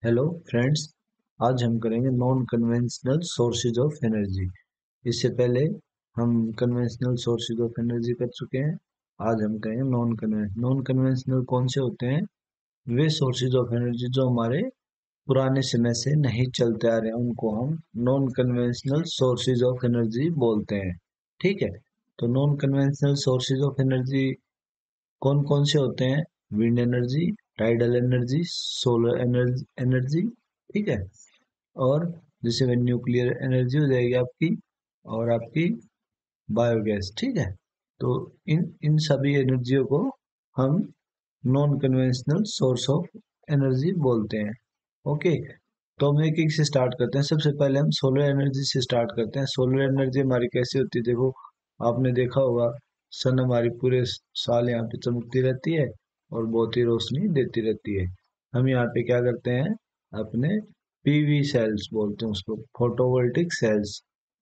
Hello friends. आज हम करेंगे non conventional sources of energy. इससे पहले हम कन्वेंशनल सोर्सेज ऑफ एनर्जी कर चुके हैं। आज हम करेंगे नॉन कन्वेंशनल कौन से होते हैं? वे सोर्सेज ऑफ एनर्जी जो हमारे पुराने समय से नहीं चलते आ रहे हैं, उनको हम non conventional sources of energy बोलते हैं। ठीक है, तो non conventional sources of energy कौन कौन से होते हैं? Wind energy, tidal energy, solar energy. ठीक है, और जैसे में न्यूक्लियर एनर्जी हो जाएगी आपकी, और आपकी बायोगैस। ठीक है, तो इन इन सभी एनर्जियों को हम non conventional source of energy बोलते हैं। ओके, तो हम एक एक से स्टार्ट करते हैं। सबसे पहले हम सोलर एनर्जी से स्टार्ट करते हैं। सोलर एनर्जी हमारी कैसी होती है? देखो, आपने देखा होगा, सन हमारी पूरे साल यहाँ पे चमकती रहती है और बहुत ही रोशनी देती रहती है। हम यहाँ पे क्या करते हैं? अपने पीवी सेल्स बोलते हैं उसको, फोटोवोल्टिक सेल्स,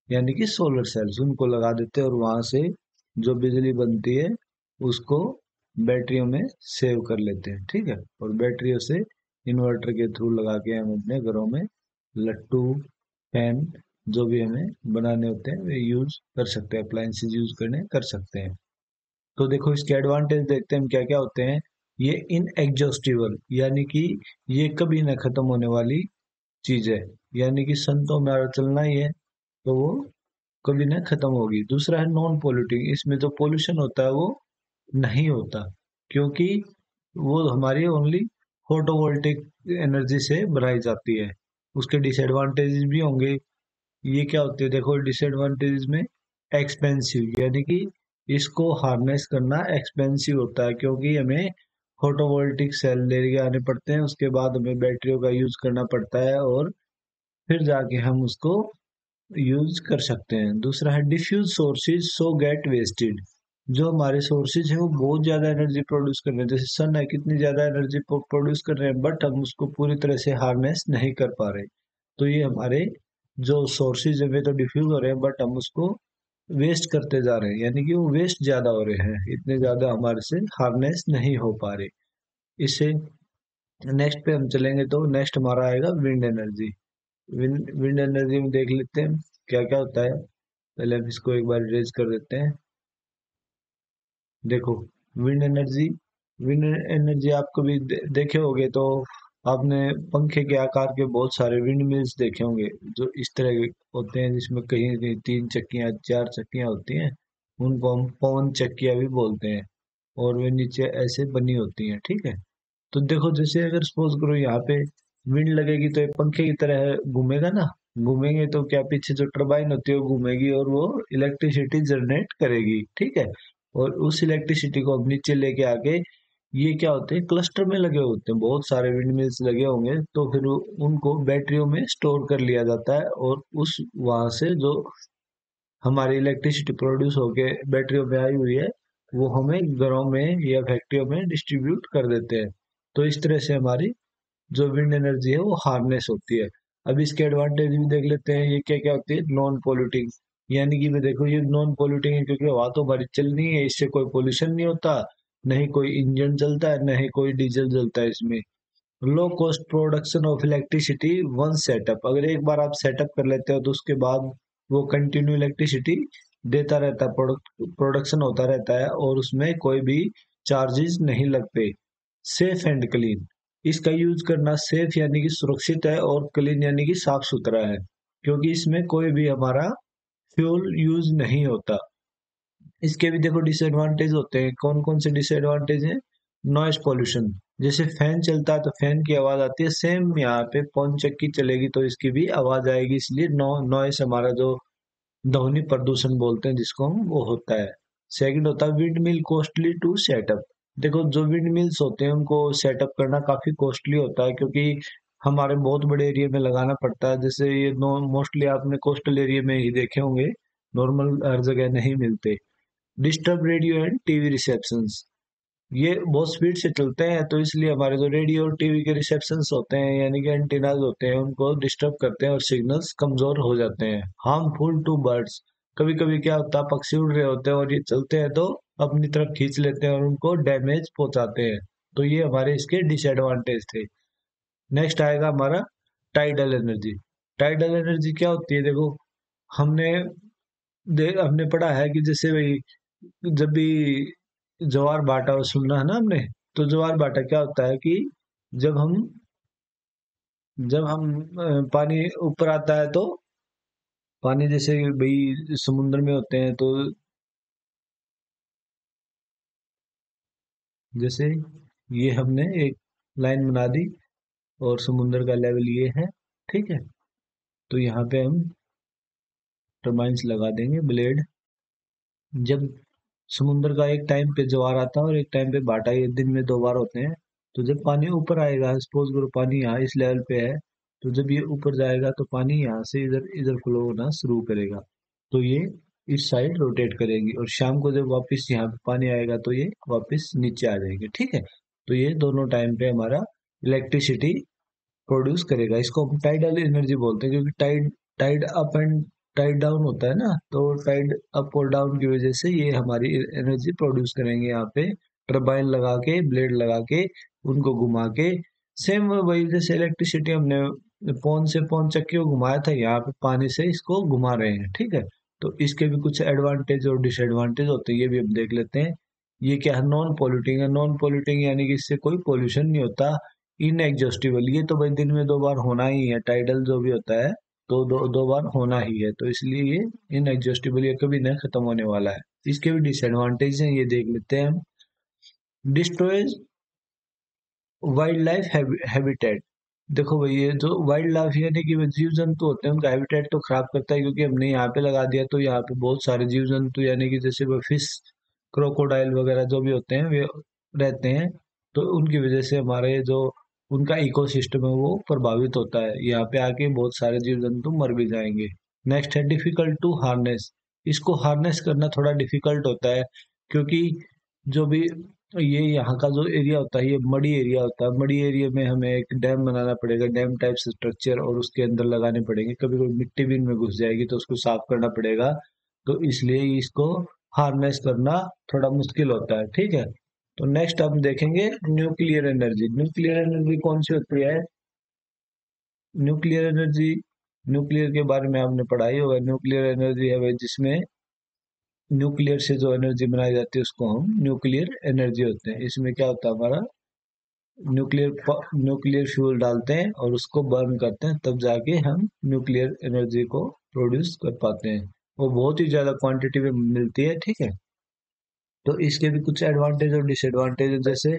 यानी कि सोलर सेल्स, उनको लगा देते हैं और वहां से जो बिजली बनती है उसको बैटरियों में सेव कर लेते हैं। ठीक है, और बैटरियों से इन्वर्टर के थ्रू लगा के हम अपने घरों में लट्टू, फैन, जो भी हमें बनाने होते हैं वे यूज कर सकते हैं, अप्लायंसेज यूज करने कर सकते हैं। तो देखो, इसके एडवांटेज देखते हैं क्या क्या होते हैं। ये इनएग्जॉस्टिबल, यानी कि ये कभी ना खत्म होने वाली चीज है, यानी कि सन तो हमारा चलना ही है, तो वो कभी ना खत्म होगी। दूसरा है नॉन पोल्यूटिंग, इसमें जो पोल्यूशन होता है वो नहीं होता, क्योंकि वो हमारी ओनली फोटोवोल्टिक एनर्जी से बनाई जाती है। उसके डिसएडवांटेजेस भी होंगे। ये क्या होते हैं? देखो, डिसएडवांटेजेस में एक्सपेंसिव, यानी कि इसको हार्नेस करना एक्सपेंसिव होता है, क्योंकि हमें फोटोवोल्टिक सेल लेके आने पड़ते हैं, उसके बाद हमें बैटरियों का यूज करना पड़ता है और फिर जाके हम उसको यूज कर सकते हैं। दूसरा है diffuse sources so get wasted. जो हमारे सोर्सेज है वो बहुत ज्यादा एनर्जी प्रोड्यूस कर रहे हैं, जैसे सन है, कितनी ज्यादा एनर्जी प्रोड्यूस कर रहे हैं, बट हम उसको पूरी तरह से हार्नेस नहीं कर पा रहे। तो ये हमारे जो सोर्सेज है वे तो डिफ्यूज हो रहे हैं, बट हम उसको वेस्ट करते जा रहे हैं, यानी कि वो वेस्ट ज्यादा हो रहे हैं, इतने ज्यादा हमारे से हार्नेस नहीं हो पा रहे। इससे नेक्स्ट पे हम चलेंगे तो नेक्स्ट हमारा आएगा विंड एनर्जी। विंड एनर्जी में देख लेते हैं क्या क्या होता है। पहले हम इसको एक बार इरेज कर देते हैं। देखो, विंड एनर्जी, विंड एनर्जी आप कभी देखे होंगे तो आपने पंखे के आकार के बहुत सारे विंड मिल्स देखे होंगे, जो इस तरह के होते हैं, जिसमें कहीं कहीं तीन चक्कियां, चार चक्कियां होती हैं। उनको हम पवन चक्कियां भी बोलते हैं, और वे नीचे ऐसे बनी होती हैं। ठीक है, तो देखो, जैसे अगर सपोज करो यहाँ पे विंड लगेगी तो ये पंखे की तरह घूमेगा ना। घूमेंगे तो क्या, पीछे जो टरबाइन होती है वो घूमेगी और वो इलेक्ट्रिसिटी जनरेट करेगी। ठीक है, और उस इलेक्ट्रिसिटी को अब नीचे लेके आके, ये क्या होते हैं, क्लस्टर में लगे होते हैं, बहुत सारे विंड मिल्स लगे होंगे, तो फिर उनको बैटरियों में स्टोर कर लिया जाता है, और उस वहां से जो हमारी इलेक्ट्रिसिटी प्रोड्यूस होके बैटरियों में आई हुई है वो हमें घरों में या फैक्ट्रियों में डिस्ट्रीब्यूट कर देते हैं। तो इस तरह से हमारी जो विंड एनर्जी है वो हार्नेस होती है। अब इसके एडवांटेज भी देख लेते हैं, ये क्या क्या होती है। नॉन पोल्यूटिंग, यानी कि मैं देखो, ये नॉन पोल्यूटिंग है क्योंकि हवा तो हमारी चलनी है, इससे कोई पोल्यूशन नहीं होता, नहीं कोई इंजन चलता है, नहीं कोई डीजल जलता है इसमें। Low cost production of electricity one setup, अगर एक बार आप सेटअप कर लेते हो तो उसके बाद वो कंटिन्यू इलेक्ट्रिसिटी देता रहता है, प्रोडक्शन होता रहता है, और उसमें कोई भी चार्जेस नहीं लगते। सेफ एंड क्लीन, इसका यूज करना सेफ यानी कि सुरक्षित है, और क्लीन यानी कि साफ सुथरा है, क्योंकि इसमें कोई भी हमारा फ्यूल यूज नहीं होता। इसके भी देखो डिसएडवांटेज होते हैं। कौन कौन से डिसएडवांटेज हैं? नॉइस पॉल्यूशन, जैसे फैन चलता है तो फैन की आवाज आती है, सेम यहाँ पे पवन चक्की चलेगी तो इसकी भी आवाज आएगी, इसलिए नॉइस हमारा जो ध्वनि प्रदूषण बोलते हैं जिसको हम, वो होता है। सेकंड होता है wind mill costly to setup. देखो, जो विंड मिल्स होते हैं उनको सेटअप करना काफी कॉस्टली होता है, क्योंकि हमारे बहुत बड़े एरिया में लगाना पड़ता है। जैसे ये मोस्टली आपने कोस्टल एरिया में ही देखे होंगे, नॉर्मल हर जगह नहीं मिलते। Disturb radio and TV receptions, ये बहुत स्पीड से चलते हैं, तो इसलिए हमारे जो रेडियो और टीवी के रिसेप्शंस होते हैं, यानी कि एंटीनाज होते हैं, उनको डिस्टर्ब करते हैं और सिग्नल्स कमजोर हो जाते हैं। हार्मफुल टू बर्ड्स, कभी कभी क्या होता है, पक्षी उड़ रहे होते हैं और ये चलते हैं तो अपनी तरफ खींच लेते हैं और उनको डैमेज पहुंचाते हैं। तो ये हमारे इसके डिसएडवांटेज थे। नेक्स्ट आएगा हमारा टाइडल एनर्जी। टाइडल एनर्जी क्या होती है, देखो हमने हमने पढ़ा है कि जैसे भाई जब भी ज्वार भाटा सुनना है ना हमने, तो ज्वार भाटा क्या होता है कि जब हम पानी ऊपर आता है तो पानी जैसे भाई समुद्र में होते हैं तो जैसे ये हमने एक लाइन बना दी और समुद्र का लेवल ये है, ठीक है। तो यहाँ पे हम टर्बाइंस लगा देंगे ब्लेड। जब समुद्र का एक टाइम पे ज्वार आता है और एक टाइम पे भाटा, ये दिन में 2 बार होते हैं। तो जब पानी ऊपर आएगा, सपोज करो पानी यहाँ इस लेवल पे है, तो जब ये ऊपर जाएगा तो पानी यहाँ से इधर इधर फ्लो होना शुरू करेगा। तो ये इस साइड रोटेट करेगी और शाम को जब वापस यहाँ पे पानी आएगा तो ये वापस नीचे आ जाएगी, ठीक है। तो ये दोनों टाइम पे हमारा इलेक्ट्रिसिटी प्रोड्यूस करेगा। इसको हम टाइडल एनर्जी बोलते हैं, क्योंकि tide tide up and tide down होता है ना, तो टाइड अप और डाउन की वजह से ये हमारी एनर्जी प्रोड्यूस करेंगे यहाँ पे। टरबाइन लगा के, ब्लेड लगा के, उनको घुमा के, सेम वही जैसे इलेक्ट्रिसिटी हमने पौन से पौन चक्की को घुमाया था, यहाँ पे पानी से इसको घुमा रहे हैं, ठीक है। तो इसके भी कुछ एडवांटेज और डिसएडवांटेज होते हैं, ये भी हम देख लेते हैं। ये क्या है, नॉन पोल्यूटिंग है। नॉन पोल्यूटिंग यानी कि इससे कोई पोल्यूशन नहीं होता। इनएग्जॉस्टिबल, ये तो भाई दिन में 2 बार होना ही है, टाइडल जो भी होता है तो दो बार होना ही है, तो इसलिए ये इनएग्जॉस्टिबल, ये कभी नहीं खत्म होने वाला है। इसके भी डिसएडवांटेज हैं, ये देख लेते हैं हम। Destroys wild life habitat. देखो भाई ये जो वाइल्ड लाइफ यानी कि वो जीव जंतु होते हैं, उनका हैबिटेट तो खराब करता है, क्योंकि हमने यहाँ पे लगा दिया तो यहाँ पे बहुत सारे जीव जंतु यानी कि जैसे वो फिश, क्रोकोडाइल वगैरह जो भी होते हैं वे रहते हैं। तो उनकी वजह से हमारे जो उनका इकोसिस्टम है वो प्रभावित होता है, यहाँ पे आके बहुत सारे जीव जंतु मर भी जाएंगे। नेक्स्ट है डिफिकल्ट टू हार्नेस। इसको हार्नेस करना थोड़ा डिफिकल्ट होता है, क्योंकि जो भी ये यहाँ का जो एरिया होता है ये मड़ी एरिया होता है। मड़ी एरिया में हमें एक डैम बनाना पड़ेगा, डैम टाइप स्ट्रक्चर, और उसके अंदर लगाने पड़ेंगे। कभी कभी मिट्टी भी इनमें घुस जाएगी तो उसको साफ करना पड़ेगा। तो इसलिए इसको हार्नेस करना थोड़ा मुश्किल होता है, ठीक है। तो नेक्स्ट हम देखेंगे न्यूक्लियर एनर्जी। न्यूक्लियर एनर्जी कौन सी होती है? न्यूक्लियर एनर्जी, न्यूक्लियर के बारे में आपने पढ़ा ही होगा। न्यूक्लियर एनर्जी है वह जिसमें न्यूक्लियर से जो एनर्जी बनाई जाती है उसको हम न्यूक्लियर एनर्जी होते हैं। इसमें क्या होता है हमारा, न्यूक्लियर फ्यूल डालते हैं और उसको बर्न करते हैं, तब जाके हम न्यूक्लियर एनर्जी को प्रोड्यूस कर पाते हैं। वो बहुत ही ज्यादा क्वांटिटी में मिलती है, ठीक है। तो इसके भी कुछ एडवांटेज और डिसएडवांटेज है, जैसे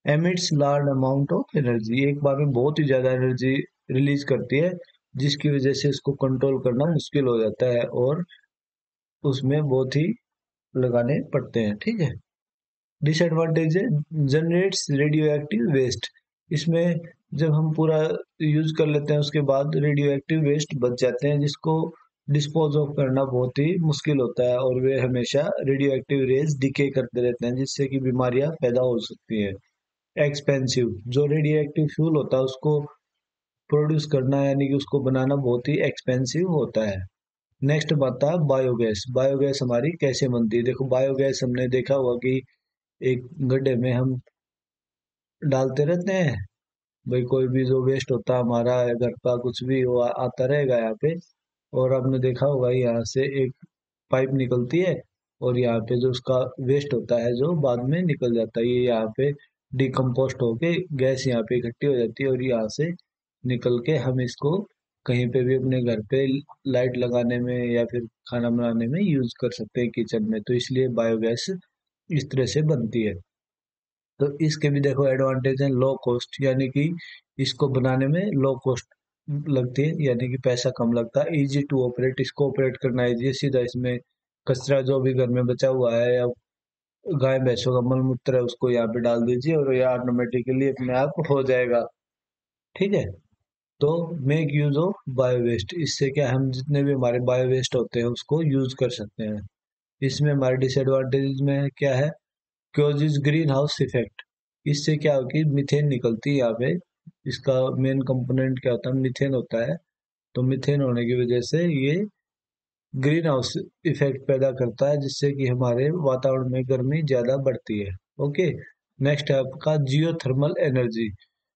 emits large amount of energy, एक बार में बहुत ही ज्यादा एनर्जी रिलीज करती है, जिसकी वजह से इसको कंट्रोल करना मुश्किल हो जाता है और उसमें बहुत ही लगाने पड़ते हैं, ठीक है। डिसएडवांटेज है जनरेट्स रेडियो एक्टिव वेस्ट। इसमें जब हम पूरा यूज कर लेते हैं उसके बाद रेडियो एक्टिव वेस्ट बच जाते हैं, जिसको डिस्पोज ऑफ करना बहुत ही मुश्किल होता है, और वे हमेशा रेडियो एक्टिव रेज डिके करते रहते हैं, जिससे कि बीमारियां पैदा हो सकती है। एक्सपेंसिव, जो रेडियो एक्टिव फ्यूल होता है उसको प्रोड्यूस करना यानी कि उसको बनाना बहुत ही एक्सपेंसिव होता है। नेक्स्ट बात है बायोगैस। बायोगैस हमारी कैसे बनती है? देखो बायोगैस हमने देखा हुआ कि एक गड्ढे में हम डालते रहते हैं, भाई कोई भी जो वेस्ट होता है हमारा घर का कुछ भी वो आता रहेगा यहाँ पे, और आपने देखा होगा यहाँ से एक पाइप निकलती है, और यहाँ पे जो उसका वेस्ट होता है जो बाद में निकल जाता है, ये यहाँ पे डिकम्पोस्ट होके गैस यहाँ पे इकट्ठी हो जाती है, और यहाँ से निकल के हम इसको कहीं पे भी अपने घर पे लाइट लगाने में या फिर खाना बनाने में यूज कर सकते हैं किचन में। तो इसलिए बायोगैस इस तरह से बनती है। तो इसके भी देखो एडवांटेज है, लो कॉस्ट, यानी कि इसको बनाने में लो कॉस्ट लगती है, यानी कि पैसा कम लगता है। इजी टू ऑपरेट, इसको ऑपरेट करना इजी है। सीधा इसमें कचरा जो भी घर में बचा हुआ है या गाय भैंसों का मल मूत्र है उसको यहाँ पे डाल दीजिए और ये ऑटोमेटिकली अपने आप हो जाएगा, ठीक है। तो make use of bio waste, इससे क्या हम जितने भी हमारे बायो वेस्ट होते हैं उसको यूज कर सकते हैं। इसमें हमारे डिसएडवांटेज में क्या है, क्योजिस ग्रीन हाउस इफेक्ट। इससे क्या हो कि मीथेन निकलती है यहाँ पे, इसका मेन कंपोनेंट क्या होता है, मीथेन होता है। तो मीथेन होने की वजह से ये ग्रीन हाउस इफेक्ट पैदा करता है, जिससे कि हमारे वातावरण में गर्मी ज्यादा बढ़ती है। ओके। नेक्स्ट है आपका जियोथर्मल एनर्जी।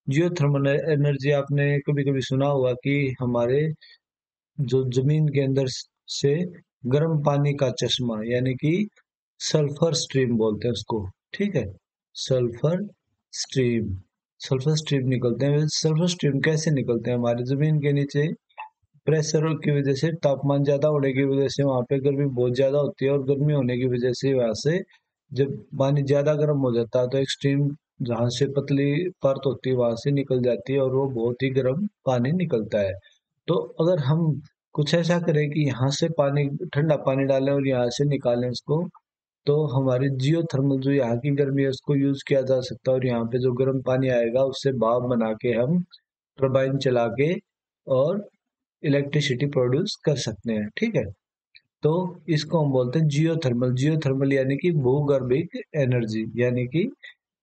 जियोथर्मल एनर्जी आपने कभी कभी सुना होगा कि हमारे जो जमीन के अंदर से गर्म पानी का चश्मा, यानी कि सल्फर स्ट्रीम बोलते हैं उसको, ठीक है। सल्फर स्ट्रीम, सल्फर स्ट्रीम निकलते हैं। सल्फर स्ट्रीम कैसे निकलते हैं? हमारी जमीन के नीचे प्रेशर की वजह से, तापमान ज्यादा होने की वजह से वहां पे गर्मी बहुत ज्यादा होती है, और गर्मी होने की वजह से वहां से जब पानी ज्यादा गर्म हो जाता है तो एक स्ट्रीम जहां से पतली परत होती है वहां से निकल जाती है, और वो बहुत ही गर्म पानी निकलता है। तो अगर हम कुछ ऐसा करें कि यहाँ से पानी, ठंडा पानी डालें और यहाँ से निकालें उसको, तो हमारी जियो थर्मल जो यहाँ की गर्मी है उसको यूज किया जा सकता है, और यहाँ पे जो गर्म पानी आएगा उससे भाप बना के हम टरबाइन चला के और इलेक्ट्रिसिटी प्रोड्यूस कर सकते हैं, ठीक है। तो इसको हम बोलते हैं जियोथर्मल। जियोथर्मल यानी कि भूगर्भिक एनर्जी, यानी कि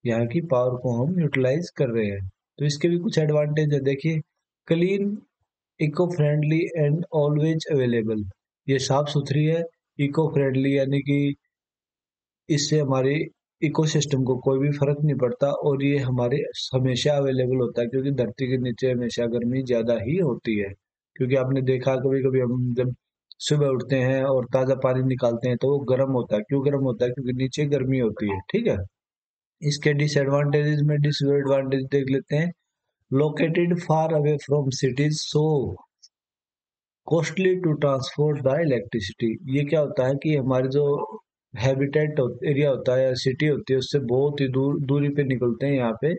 यहाँ की पावर को हम यूटिलाइज कर रहे हैं। तो इसके भी कुछ एडवांटेज है, देखिए। Clean, eco friendly and always available, ये साफ सुथरी है। इको फ्रेंडली यानी कि इससे हमारे इकोसिस्टम को कोई भी फर्क नहीं पड़ता, और ये हमारे हमेशा अवेलेबल होता है, क्योंकि धरती के नीचे हमेशा गर्मी ज्यादा ही होती है। क्योंकि आपने देखा, कभी कभी हम जब सुबह उठते हैं और ताजा पानी निकालते हैं तो वो गर्म होता है। क्यों गर्म होता है? क्योंकि नीचे गर्मी होती है, ठीक है। इसके डिसएडवांटेजेस में डिसएडवांटेज देख लेते हैं। Located far away from cities, so costly to transport the electricity. ये क्या होता है कि हमारे जो हैबिटेट एरिया होता है या सिटी होती है उससे बहुत ही दूरी पे निकलते हैं यहाँ पे,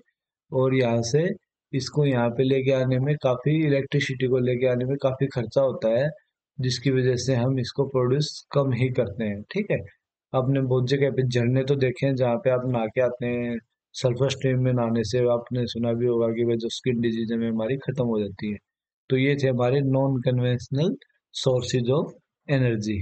और यहाँ से इसको यहाँ पे लेके आने में काफी, इलेक्ट्रिसिटी को लेके आने में काफी खर्चा होता है, जिसकी वजह से हम इसको प्रोड्यूस कम ही करते हैं, ठीक है। आपने बहुत जगह पे झरने तो देखे हैं जहाँ पे आप नहा के आते हैं। सल्फर स्ट्रीम में नहाने से आपने सुना भी होगा कि वह जो स्किन डिजीज है हमारी खत्म हो जाती है। तो ये थे हमारे non conventional sources of energy.